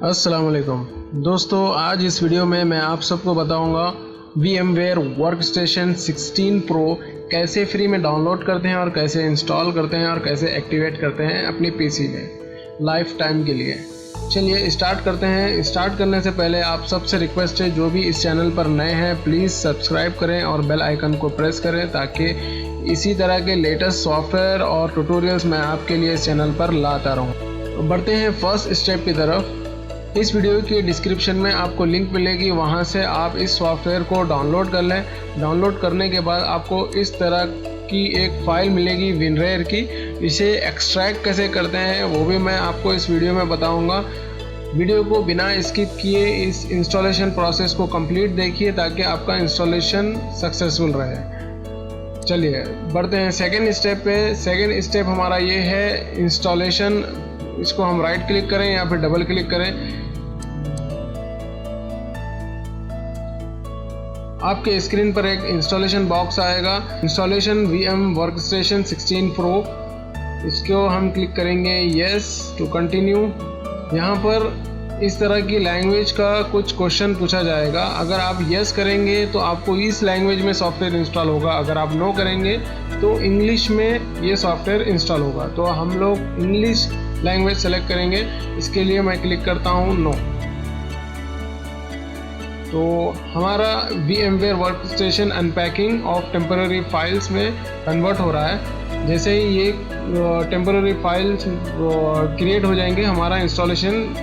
अस्सलाम वालेकुम दोस्तों, आज इस वीडियो में मैं आप सबको बताऊंगा VMware वर्कस्टेशन 16 प्रो कैसे फ्री में डाउनलोड करते हैं और कैसे इंस्टॉल करते हैं और कैसे एक्टिवेट करते हैं अपनी पीसी में लाइफ टाइम के लिए। चलिए स्टार्ट करते हैं। स्टार्ट करने से पहले आप सबसे रिक्वेस्ट है, जो भी इस चैनल पर नए हैं प्लीज़ सब्सक्राइब करें और बेल आइकन को प्रेस करें ताकि इसी तरह के लेटेस्ट सॉफ्टवेयर और ट्यूटोरियल्स मैं आपके लिए इस चैनल पर लाता रहूँ। बढ़ते हैं फर्स्ट स्टेप की तरफ। इस वीडियो के डिस्क्रिप्शन में आपको लिंक मिलेगी, वहां से आप इस सॉफ्टवेयर को डाउनलोड कर लें। डाउनलोड करने के बाद आपको इस तरह की एक फ़ाइल मिलेगी WinRAR की। इसे एक्सट्रैक्ट कैसे करते हैं वो भी मैं आपको इस वीडियो में बताऊंगा। वीडियो को बिना स्किप किए इस इंस्टॉलेशन प्रोसेस को कंप्लीट देखिए ताकि आपका इंस्टॉलेशन सक्सेसफुल रहे। चलिए बढ़ते हैं सेकेंड स्टेप पे। सेकेंड स्टेप हमारा ये है इंस्टॉलेशन। इसको हम राइट क्लिक करें या फिर डबल क्लिक करें। आपके स्क्रीन पर एक इंस्टॉलेशन बॉक्स आएगा, इंस्टॉलेशन VM वर्कस्टेशन 16 प्रो। इसको हम क्लिक करेंगे यस टू कंटिन्यू। यहाँ पर इस तरह की लैंग्वेज का कुछ क्वेश्चन पूछा जाएगा। अगर आप यस करेंगे तो आपको इस लैंग्वेज में सॉफ्टवेयर इंस्टॉल होगा, अगर आप नो करेंगे तो इंग्लिश में ये सॉफ्टवेयर इंस्टॉल होगा। तो हम लोग इंग्लिश लैंग्वेज सेलेक्ट करेंगे। इसके लिए मैं क्लिक करता हूँ नो। तो हमारा VMware workstation unpacking of temporary files में कन्वर्ट हो रहा है। जैसे ही ये टेम्पररी फाइल्स क्रिएट हो जाएंगे हमारा इंस्टॉलेशन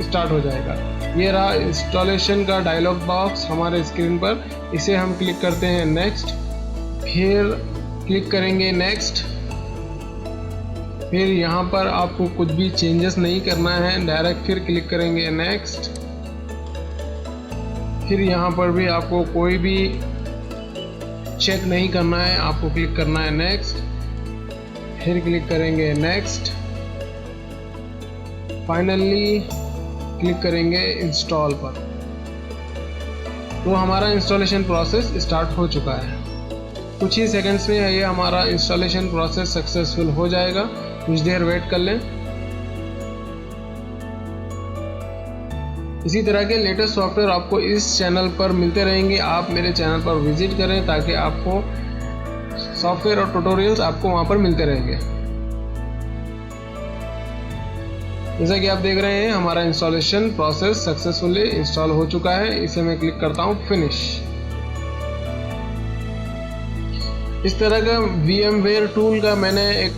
स्टार्ट हो जाएगा। ये रहा इंस्टॉलेशन का डायलॉग बॉक्स हमारे स्क्रीन पर। इसे हम क्लिक करते हैं नेक्स्ट, फिर क्लिक करेंगे नेक्स्ट। फिर यहाँ पर आपको कुछ भी चेंजेस नहीं करना है, डायरेक्ट फिर क्लिक करेंगे नेक्स्ट। फिर यहाँ पर भी आपको कोई भी चेक नहीं करना है, आपको क्लिक करना है नेक्स्ट। फिर क्लिक करेंगे नेक्स्ट। फाइनली क्लिक करेंगे इंस्टॉल पर। तो हमारा इंस्टॉलेशन प्रोसेस स्टार्ट हो चुका है। कुछ ही सेकंड्स में ये हमारा इंस्टॉलेशन प्रोसेस सक्सेसफुल हो जाएगा। कुछ देर वेट कर लें। इसी तरह के लेटेस्ट सॉफ्टवेयर आपको इस चैनल पर मिलते रहेंगे। आप मेरे चैनल पर विजिट करें ताकि आपको सॉफ्टवेयर और ट्यूटोरियल्स आपको वहां पर मिलते रहेंगे। जैसा कि आप देख रहे हैं हमारा इंस्टॉलेशन प्रोसेस सक्सेसफुली इंस्टॉल हो चुका है। इसे मैं क्लिक करता हूं फिनिश। इस तरह का VMware टूल का मैंने एक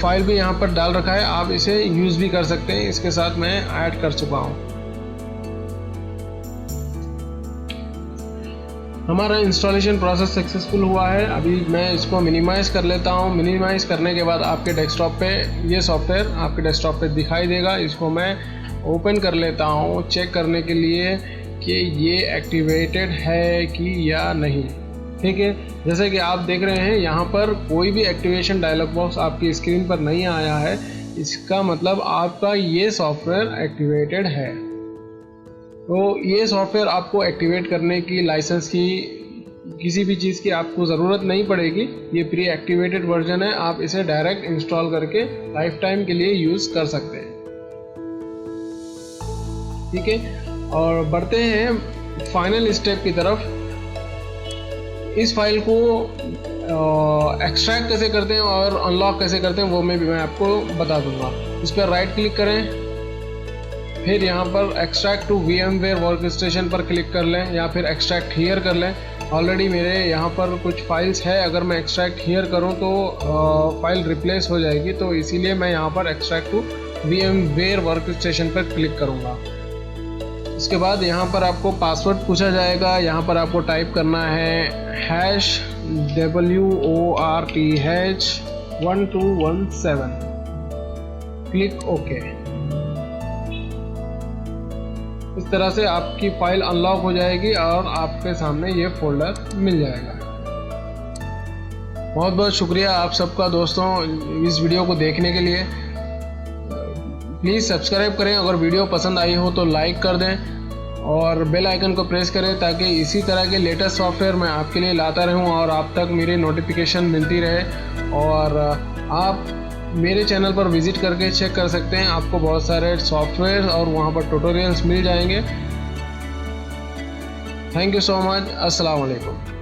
फाइल भी यहाँ पर डाल रखा है, आप इसे यूज़ भी कर सकते हैं। इसके साथ मैं ऐड कर चुका हूँ। हमारा इंस्टॉलेशन प्रोसेस सक्सेसफुल हुआ है। अभी मैं इसको मिनिमाइज़ कर लेता हूँ। मिनिमाइज़ करने के बाद आपके डेस्कटॉप पे ये सॉफ्टवेयर आपके डेस्कटॉप पे दिखाई देगा। इसको मैं ओपन कर लेता हूँ चेक करने के लिए कि ये एक्टिवेटेड है कि या नहीं। ठीक है, जैसे कि आप देख रहे हैं यहाँ पर कोई भी एक्टिवेशन डायलॉग बॉक्स आपकी स्क्रीन पर नहीं आया है। इसका मतलब आपका ये सॉफ्टवेयर एक्टिवेटेड है। तो ये सॉफ्टवेयर आपको एक्टिवेट करने की लाइसेंस की किसी भी चीज़ की आपको ज़रूरत नहीं पड़ेगी। ये प्री एक्टिवेटेड वर्जन है, आप इसे डायरेक्ट इंस्टॉल करके लाइफ टाइम के लिए यूज़ कर सकते हैं। ठीक है, और बढ़ते हैं फाइनल स्टेप की तरफ। इस फाइल को एक्सट्रैक्ट कैसे करते हैं और अनलॉक कैसे करते हैं वो मैं आपको बता दूंगा। इस पर राइट क्लिक करें, फिर यहाँ पर एक्सट्रैक्ट टू VMware वर्कस्टेशन पर क्लिक कर लें या फिर एक्सट्रैक्ट हियर कर लें। ऑलरेडी मेरे यहाँ पर कुछ फाइल्स है, अगर मैं एक्सट्रैक्ट हियर करूँ तो फाइल रिप्लेस हो जाएगी, तो इसीलिए मैं यहाँ पर एक्सट्रैक्ट टू VMware वर्कस्टेशन पर क्लिक करूँगा। इसके बाद यहाँ पर आपको पासवर्ड पूछा जाएगा। यहाँ पर आपको टाइप करना है #WORTH1217। Click okay. इस तरह से आपकी फाइल अनलॉक हो जाएगी और आपके सामने ये फोल्डर मिल जाएगा। बहुत बहुत शुक्रिया आप सबका दोस्तों इस वीडियो को देखने के लिए। प्लीज़ सब्सक्राइब करें, अगर वीडियो पसंद आई हो तो लाइक कर दें और बेल आइकन को प्रेस करें ताकि इसी तरह के लेटेस्ट सॉफ्टवेयर मैं आपके लिए लाता रहूं और आप तक मेरी नोटिफिकेशन मिलती रहे। और आप मेरे चैनल पर विज़िट करके चेक कर सकते हैं, आपको बहुत सारे सॉफ्टवेयर और वहाँ पर ट्यूटोरियल्स मिल जाएंगे। Thank you so much. अस्सलाम वालेकुम।